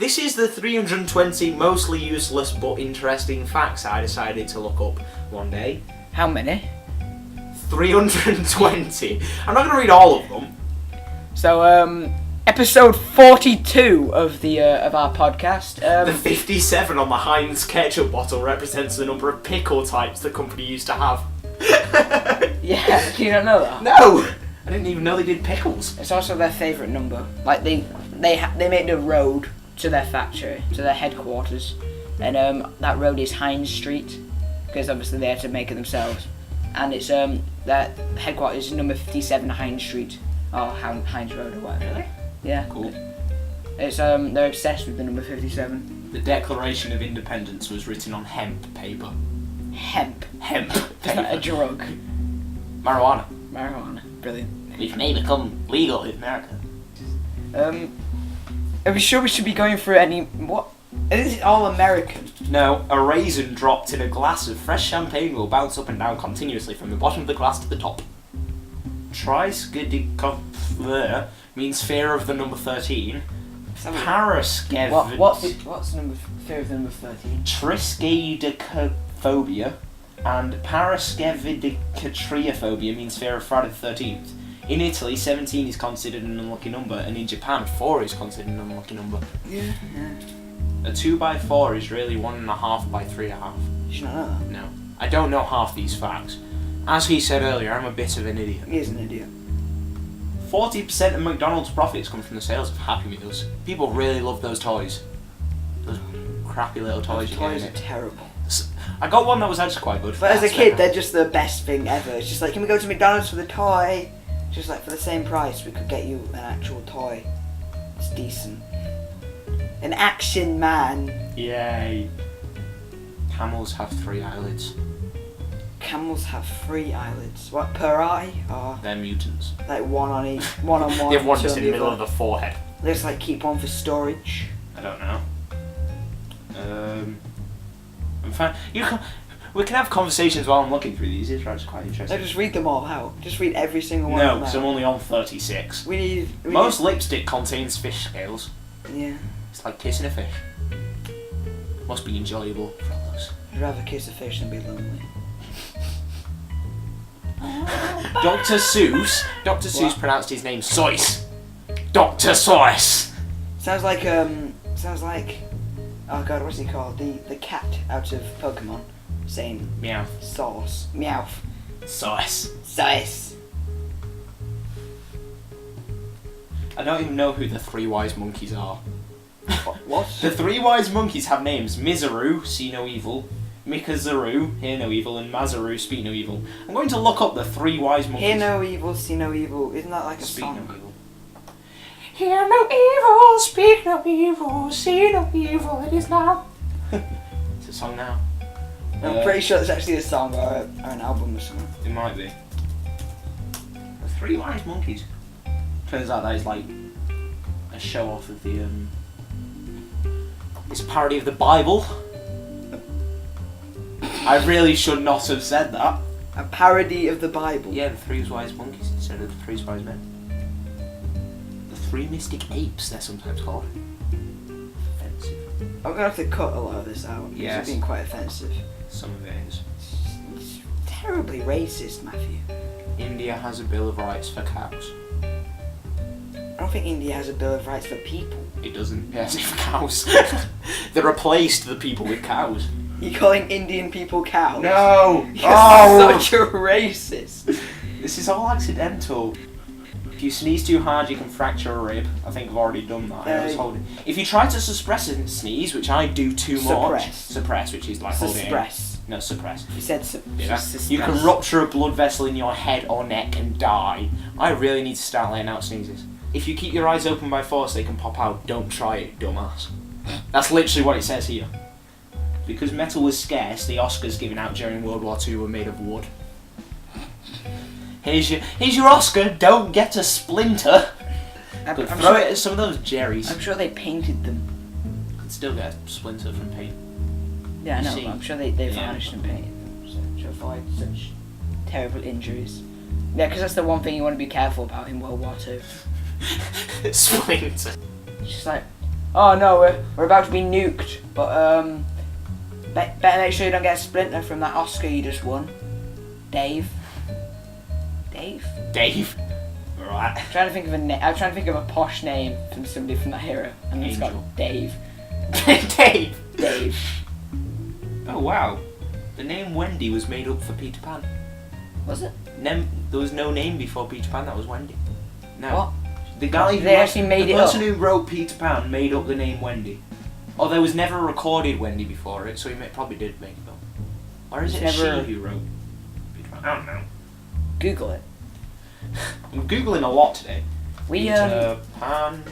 This is the 320 mostly useless but interesting facts I decided to look up one day. How many? 320. I'm not going to read all of them. So, episode 42 of our podcast. The 57 on the Heinz ketchup bottle represents the number of pickle types the company used to have. Yeah, you don't know that? No! I didn't even know they did pickles. It's also their favourite number. Like, they made a road to their factory, to their headquarters. And that road is Heinz Street, because obviously they had to make it themselves. And it's, their headquarters is number 57 Heinz Street. Or Heinz Road or whatever. Really? Yeah. Cool. It's, they're obsessed with the number 57. The Declaration of Independence was written on hemp paper. Hemp. Hemp It's paper. not a drug. Marijuana. Marijuana. Brilliant. Which may become legal in America. Are we sure we should be going through any... What? Is it all American? No, a raisin dropped in a glass of fresh champagne will bounce up and down continuously from the bottom of the glass to the top. Triskaidekov means fear of the number 13. Paraskev... What's number... Fear of the number 13? Triskaidekaphobia and paraskevidekatriophobia means fear of Friday the 13th. In Italy, 17 is considered an unlucky number, and in Japan, 4 is considered an unlucky number. Yeah. A 2x4 is really 1.5 by 3.5. Did you not know that? No. I don't know half these facts. As he said earlier, I'm a bit of an idiot. He is an idiot. 40% of McDonald's profits come from the sales of Happy Meals. People really love those toys. Those crappy little toys you get Toys in are it. terrible. I got one that was actually quite good. But as a kid, they're just the best thing ever. It's just like, can we go to McDonald's for the toy? Just like, for the same price, we could get you an actual toy. It's decent. An Action Man. Yay. Camels have 3 eyelids. Camels have 3 eyelids. What, per eye? Or They're mutants. like one on each, one on one. They have one two just on in the middle other. of the forehead. They just like keep one for storage. I don't know. I'm fine. We can have conversations while I'm looking through these. It's quite No, interesting. just read them all out. Just read every single one. No, of them because out. I'm only on 36. We Most lipstick contains fish scales. Yeah. It's like kissing a fish. Must be enjoyable for others. I'd rather kiss a fish than be lonely. Dr. Seuss What? pronounced his name Seuss. Dr. Seuss. Sounds like oh god, what's he called? The cat out of Pokemon saying Meow. sauce. Meowth. Seuss. Sauce. I don't even know who the 3 wise monkeys are. What? The 3 wise monkeys have names: Mizaru, see no evil; Mikazaru, hear no evil; and Mazaru, speak no evil. I'm going to look up the 3 wise monkeys. Hear no evil, see no evil. Isn't that like a Speak song? no evil. Hear no evil, speak no evil, see no evil, it is now. It's a song now. I'm pretty sure it's actually a song or an album or something. It might be. The 3 wise monkeys. Turns out that is like a show off of the it's a parody of the Bible. I really should not have said that. A parody of the Bible. Yeah, the 3 wise monkeys instead of the 3 wise men. The 3 mystic apes, they're sometimes called. Offensive. I'm gonna have to cut a lot of this out. Yes. It's being quite offensive. Some of it is. It's terribly racist, Matthew. India has a Bill of Rights for cows. I don't think India has a Bill of Rights for people. It doesn't. Yes, for cows. They replaced the people with cows. You're calling Indian people cows? No! You're such a racist. This is all accidental. If you sneeze too hard, you can fracture a rib. I think I've already done that. I was holding. If you try to suppress a sneeze, which I do too much. Suppress, which is like holding. Suppress. No, suppress. You said You can rupture a blood vessel in your head or neck and die. I really need to start laying out sneezes. If you keep your eyes open by force, they can pop out. Don't try it, dumbass. That's literally what it says here. Because metal was scarce, the Oscars given out during World War II were made of wood. Here's your Oscar, don't get a splinter. I'm Throw sure, it at some of those Jerry's. I'm sure they painted them. You can still get a splinter from paint. Yeah, I know, See? but I'm sure they varnished and painted them to avoid such terrible injuries. Yeah, because that's the one thing you want to be careful about in World War II. Splinter. It's just like, oh no, we're about to be nuked, but better make sure you don't get a splinter from that Oscar you just won. Dave. Right. I'm trying to think of a posh name from somebody from that era, and it's got Angel. Dave. Dave. Oh wow. The name Wendy was made up for Peter Pan. Was it? There was no name before Peter Pan. That was Wendy. No. What? The guy who They actually made it the person up? who wrote Peter Pan made up the name Wendy. Or there was never a recorded Wendy before it, so he probably did make it up. Or is it It's never- she who wrote Peter Pan? I don't know. Google it. I'm googling a lot today. Peter Pan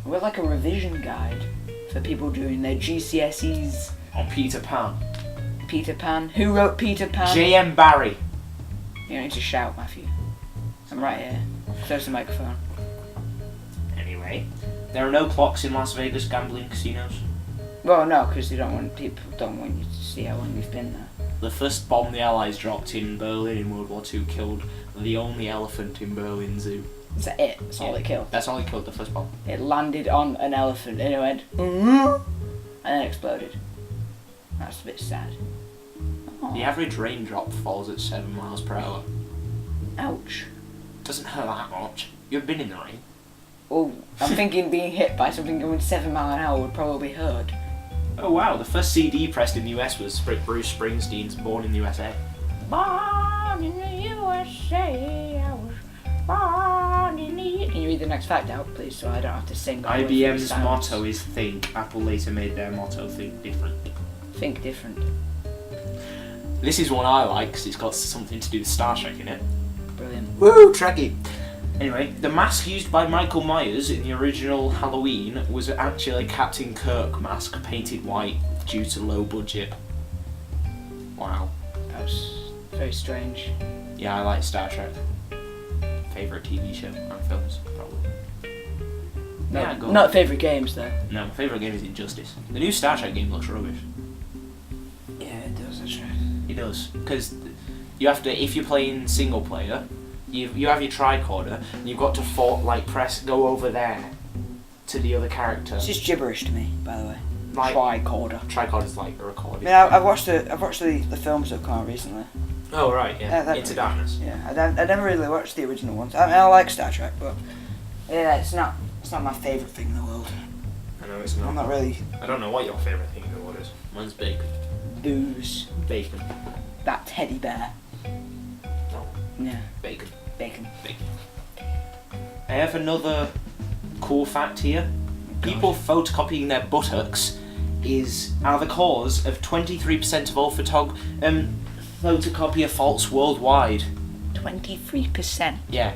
We're like a revision guide for people doing their GCSEs. on Peter Pan. Peter Pan. Who wrote Peter Pan? J.M. Barrie. You don't need to shout, Matthew. I'm right here. Close the microphone. Anyway, there are no clocks in Las Vegas gambling casinos. Well, no, because people don't want you to see how long you've been there. The first bomb the Allies dropped in Berlin in World War II killed the only elephant in Berlin Zoo. Is that it? That's all it killed. That's all it killed, the first bomb. It landed on an elephant and it went, and then exploded. That's a bit sad. Oh. The average raindrop falls at 7 miles per hour. Ouch. Doesn't hurt that much. You've been in the rain. Oh, I'm thinking being hit by something going 7 miles an hour would probably hurt. Oh wow, the first CD pressed in the US was Bruce Springsteen's Born in the USA. Born in the USA, I was born in the... Can you read the next fact out, please, so I don't have to sing? all of the IBM's sounds? motto is Think. Apple later made their motto Think Different. Think different. This is one I like because it's got something to do with Star Trek in it. Brilliant. Woo, Trekkie! Anyway, the mask used by Michael Myers in the original Halloween was actually a Captain Kirk mask painted white due to low budget. Wow. That was very strange. Yeah, I like Star Trek. Favourite TV show and films, probably. No, Yeah, go not on. favourite games though. No, my favourite game is Injustice. The new Star Trek game looks rubbish. Yeah, it does actually. It does, because you have to, if you're playing single player, you have your tricorder, and you've got to go over there to the other character. It's just gibberish to me, by the way. Like- Tricorder. Tricorder's like a I recording. mean, I've watched the films that have come out recently. Oh right, yeah. They're Into pretty Darkness. good. Yeah, I never really watched the original ones. I like Star Trek, but yeah, it's not my favourite thing in the world. I know it's I'm not really I don't know what your favourite thing in the world is. Mine's bacon. booze. Bacon. That teddy bear. No. Yeah, Bacon. bacon. I have another cool fact here. People photocopying their buttocks are the cause of 23% of all photocopier faults worldwide. 23%. Yeah.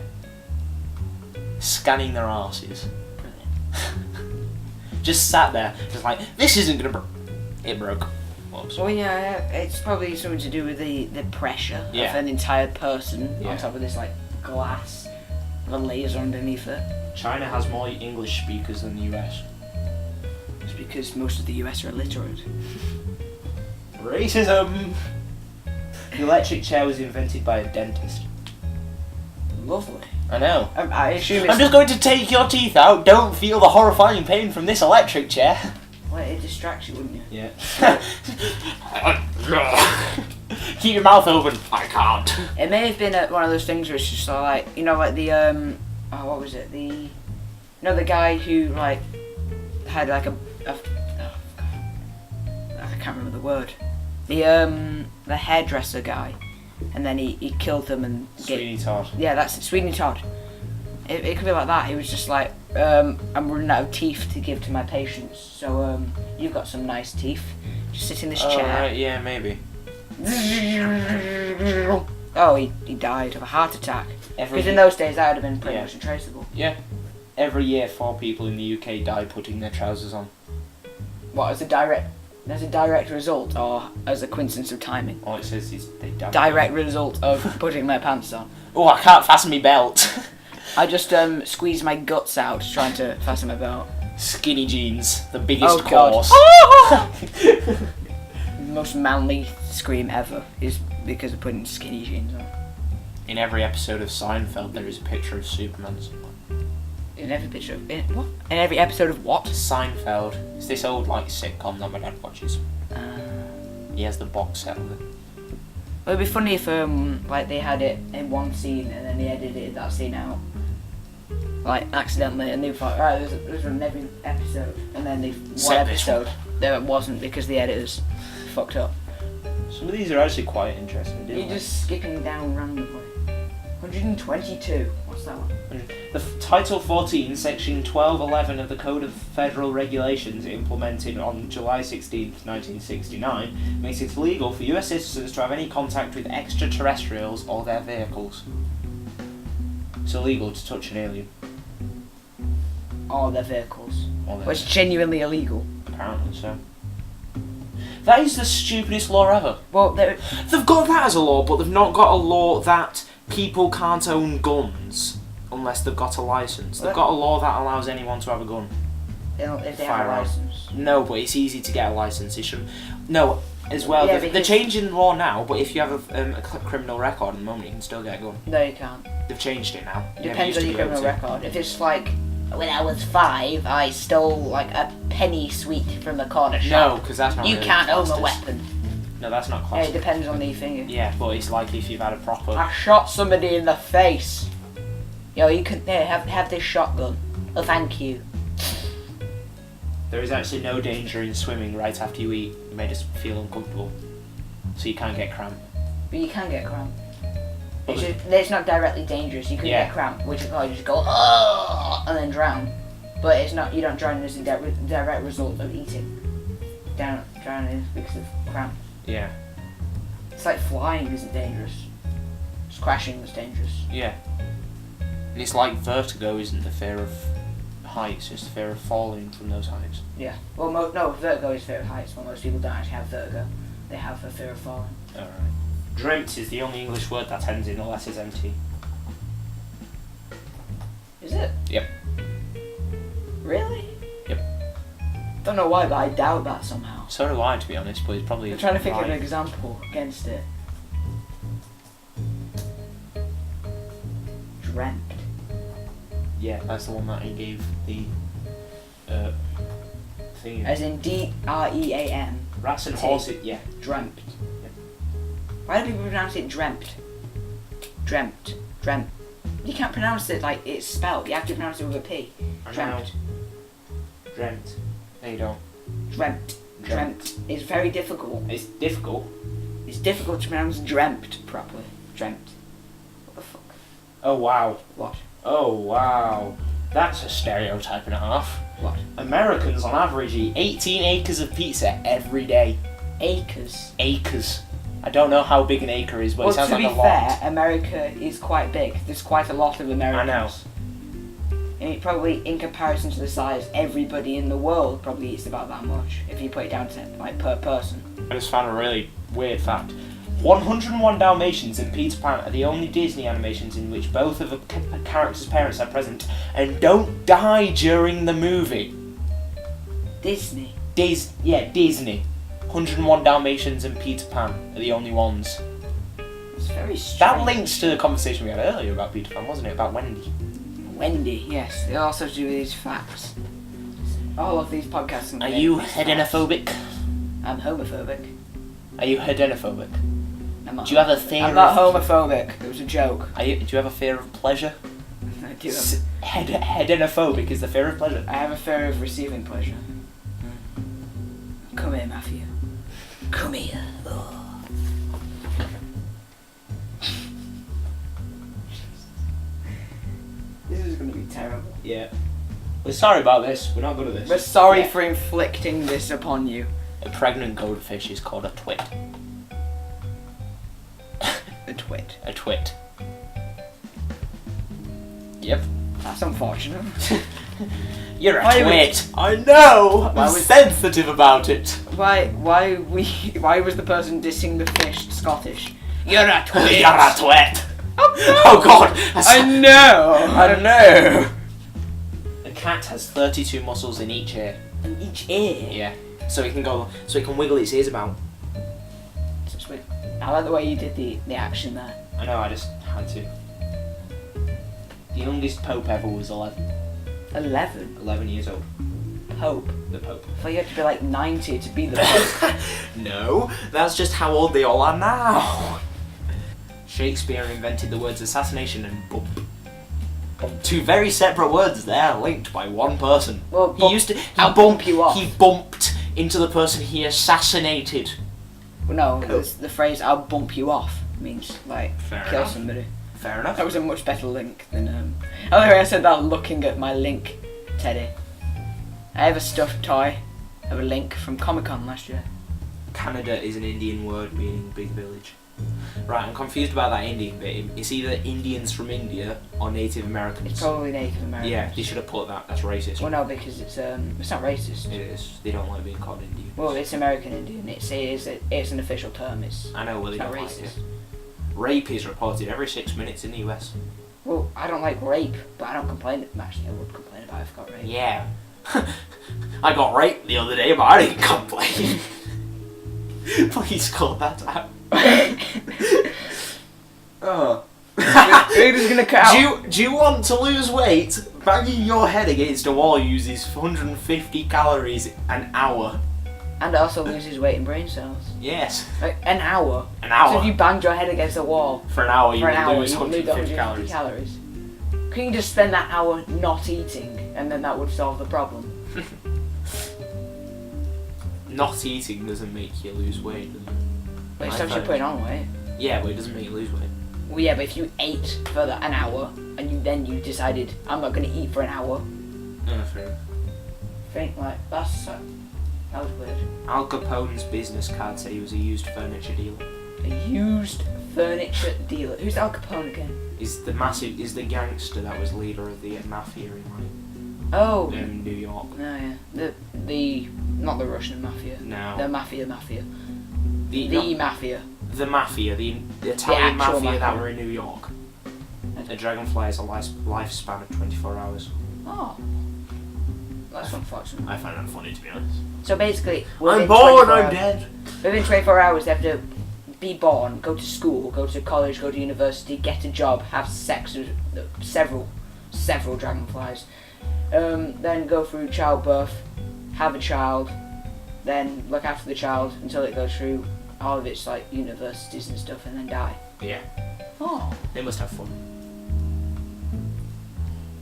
Scanning their arses. Brilliant. Just sat there, just like, this isn't gonna break. It broke. Whoops. Well, yeah, it's probably something to do with the pressure Yeah. of an entire person Yeah. on top of this like glass with a laser underneath it. China has more English speakers than the US. It's because most of the US are illiterate. Racism! The electric chair was invented by a dentist. Lovely. I know. I assume it's... I'm just going to take your teeth out. Don't feel the horrifying pain from this electric chair. Well, it distracts you, wouldn't you? Yeah. Keep your mouth open. I can't. It may have been one of those things where it's just like, you know, like the, what was it? The guy who, like, had like oh, God. I can't remember the word. The hairdresser guy. And then he killed them and... Sweeney Todd. Yeah, that's it, Sweeney Todd. It could be like that. He was just like, I'm running out of teeth to give to my patients, so you've got some nice teeth. Just sit in this chair. Right, yeah, maybe. Oh, he died of a heart attack. Every Because in year- those days that would have been pretty Yeah. much untraceable. Yeah. Every year, 4 people in the UK die putting their trousers on. What, as a direct result, or as a coincidence of timing? All it says is they die. Direct result of putting my pants on. Oh, I can't fasten my belt. I just squeezed my guts out trying to fasten my belt. Skinny jeans, the biggest Oh, God. course. The most manly scream ever is because of putting skinny jeans on. In every episode of Seinfeld, there is a picture of Superman somewhere. In every picture of what? In every episode of what? Seinfeld. It's this old like sitcom that my dad watches. He has the box set of it. It'd be funny if like they had it in one scene and then they edited that scene out, like accidentally, and they thought, right, there's one every episode, and then one episode there wasn't because the editors fucked up. Some of these are actually quite interesting. You're just skipping down randomly. 122. What's that one? The Title 14, Section 1211 of the Code of Federal Regulations, implemented on July 16th, 1969, makes it illegal for US citizens to have any contact with extraterrestrials or their vehicles. It's illegal to touch an alien. Or their vehicles. Or their It's genuinely illegal. Apparently so. That is the stupidest law ever. Well, They've got that as a law, but they've not got a law that people can't own guns unless they've got a license. They've got a law that allows anyone to have a gun. If they have a license. No, but it's easy to get a license. It shouldn't. No, as well. Yeah, They're changing the law now, but if you have a criminal record at the moment, you can still get a gun. No, you can't. They've changed it now. It depends on your criminal record. If it's like, when I was 5, I stole like a penny sweet from the corner shop. No, because that's not. You really can't own classed a as- weapon. No, that's not Yeah, classed. it depends on the thing. Yeah, but it's like if you've had a proper. I shot somebody in the face. Yo, you can have this shotgun. Oh, thank you. There is actually no danger in swimming right after you eat. You may just feel uncomfortable, so you can't get cramp. But you can get cramp. It's not directly dangerous. You can get cramp, which is probably just go oh, and then drown. But it's not. You don't drown as a direct result of eating. Drowning is because of cramp. Yeah. It's like flying isn't dangerous. Just crashing is dangerous. Yeah. And it's like vertigo isn't the fear of heights, it's the fear of falling from those heights. Yeah. Well, no, vertigo is fear of heights. Well, most people don't actually have vertigo. They have a fear of falling. Alright. Dreamt is the only English word that ends in the letters MT. Is it? Yep. Really? Yep. Don't know why, but I doubt that somehow. So do I, to be honest, but it's probably. I'm trying to think of an example against it. Dreamt. Yeah, that's the one that he gave the thing. As in D-R-E-A-M. Rats and horses, yeah. Dreamt. Yep. Why do people pronounce it dreamt? Dreamt. Dreamt. You can't pronounce it like it's spelled. You have to pronounce it with a P. Dreamt. Dreamt. No, you don't. Dreamt. Dreamt. It's very difficult. It's difficult. It's difficult to pronounce dreamt properly. Dreamt. What the fuck? Oh wow. What? Oh wow. That's a stereotype and a half. What? Americans on average eat 18 acres of pizza every day. Acres. Acres. I don't know how big an acre is, but Well, it sounds to like be a lot. fair, America is quite big. There's quite a lot of Americans. I know. And it probably, in comparison to the size, everybody in the world probably eats about that much. If you put it down to like per person. I just found a really weird fact. 101 Dalmatians and Peter Pan are the only Disney animations in which both of the characters' parents are present and don't die during the movie. Disney. Disney. 101 Dalmatians and Peter Pan are the only ones. It's very strange. That links to the conversation we had earlier about Peter Pan, wasn't it? About Wendy. Wendy, yes. They also do these facts. All of these podcasts. Are you hedenophobic? I'm homophobic. Are you hedenophobic? I'm not. Do you have a fear I'm not of... homophobic. It was a joke. Do you have a fear of pleasure? I do. Hedenophobic is the fear of pleasure. I have a fear of receiving pleasure. Come here, mafia. Come here. Oh. This is going to be terrible. Yeah. We're sorry about this. We're not good at this. We're sorry for inflicting this upon you. A pregnant goldfish is called a twit. A twit. A twit. Yep. That's unfortunate. You're a Why twit. I know. Why I'm was- sensitive about it. Why was the person dissing the fish Scottish? You're a twit. You're a twit. Oh, no. Oh God. I know. I know. A cat has 32 muscles in each ear. In each ear. Yeah. So it can wiggle its ears about. So sweet. I like the way you did the action there. I know. I just had to. The youngest pope ever was 11. 11? 11 years old. Pope. The Pope. I thought you had to be like 90 to be the Pope. No, that's just how old they all are now. Shakespeare invented the words assassination and bump. Two very separate words there, linked by one person. Well, I'll bump you off. He bumped into the person he assassinated. Well, no, the phrase "I'll bump you off" means like Fair kill enough. somebody. Fair enough. That was a much better link than Anyway, I said that looking at my Link teddy. I have a stuffed toy of a Link from Comic-Con last year. Canada is an Indian word meaning big village. Right, I'm confused about that Indian bit. It's either Indians from India or Native Americans. It's probably Native Americans. Yeah, they should have put that. That's racist. Well, no, because it's not racist. It is. They don't like being called Indian. Well, it's American Indian. It's an official term. I know, well, they it's don't not like racist. it. Rape is reported every 6 minutes in the US. Well, I don't like rape, but I don't complain. Actually, I would complain about if I got raped. Yeah. I got raped the other day, but I didn't complain. Please cut that out. Oh. We're just gonna cut out. Do you want to lose weight? Banging your head against a wall uses 150 calories an hour. And also loses weight in brain cells. Yes. Like an hour. An hour. So if you banged your head against a wall For an hour, you for an hour, lose you would lose 150 150 calories. calories. Couldn't you just spend that hour not eating, and then that would solve the problem? Not eating doesn't make you lose weight, does it? But it I stops you find- putting on weight. Yeah, but it doesn't make you lose weight. Well, yeah, but if you ate for an hour, and you decided, I'm not going to eat for an hour, No, fair enough. think, like, that was weird. Al Capone's business card said he was a used furniture dealer. A used furniture dealer. Who's Al Capone again? Is the gangster that was leader of the mafia in Oh. New York. No, yeah. The not the Russian mafia. No. The mafia. The Mafia. The mafia, the Italian actual mafia that mafia. were in New York. A dragonfly has a lifespan of 24 hours. Oh. That's unfortunate. I find that funny, to be honest. So basically, I'm within born, 24 I'm hours- dead. Within 24 hours, they have to be born, go to school, go to college, go to university, get a job, have sex with several dragonflies, then go through childbirth, have a child, then look after the child until it goes through all of its like universities and stuff, and then die. Yeah, Oh. they must have fun.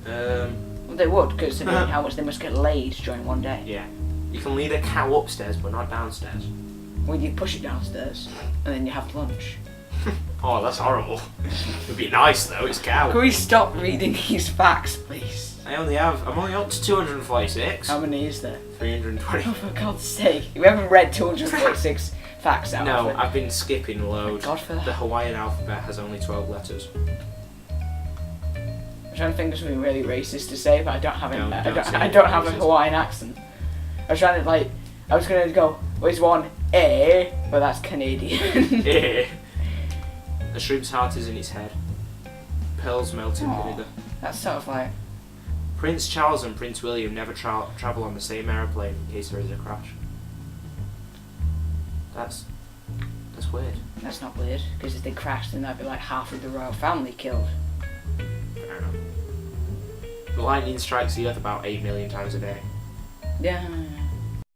Well, they would, because I mean, how much they must get laid during one day. Yeah. You can lead a cow upstairs, but not downstairs. Well, you push it downstairs, and then you have lunch. Oh, that's horrible. It'd be nice though, it's cow. Can we stop reading these facts, please? I'm only up to 246. How many is there? 320. Oh, for God's sake. You haven't read 246 facts out of No, it. I've been skipping loads. God, for The Hawaiian alphabet has only 12 letters. I'm trying to think of something really racist to say, but I don't have Don't say I don't have a racist. Hawaiian accent. I was trying to I was gonna go, where's one A, but that's Canadian. Eh. A shrimp's heart is in its head. Pearls melt in Aw. vinegar. That's sort of like, Prince Charles and Prince William never travel on the same aeroplane in case there is a crash. That's weird. that's not weird, because if they crashed, then that'd be like half of the royal family killed. Fair enough. The lightning strikes the earth about 8 million times a day. Yeah.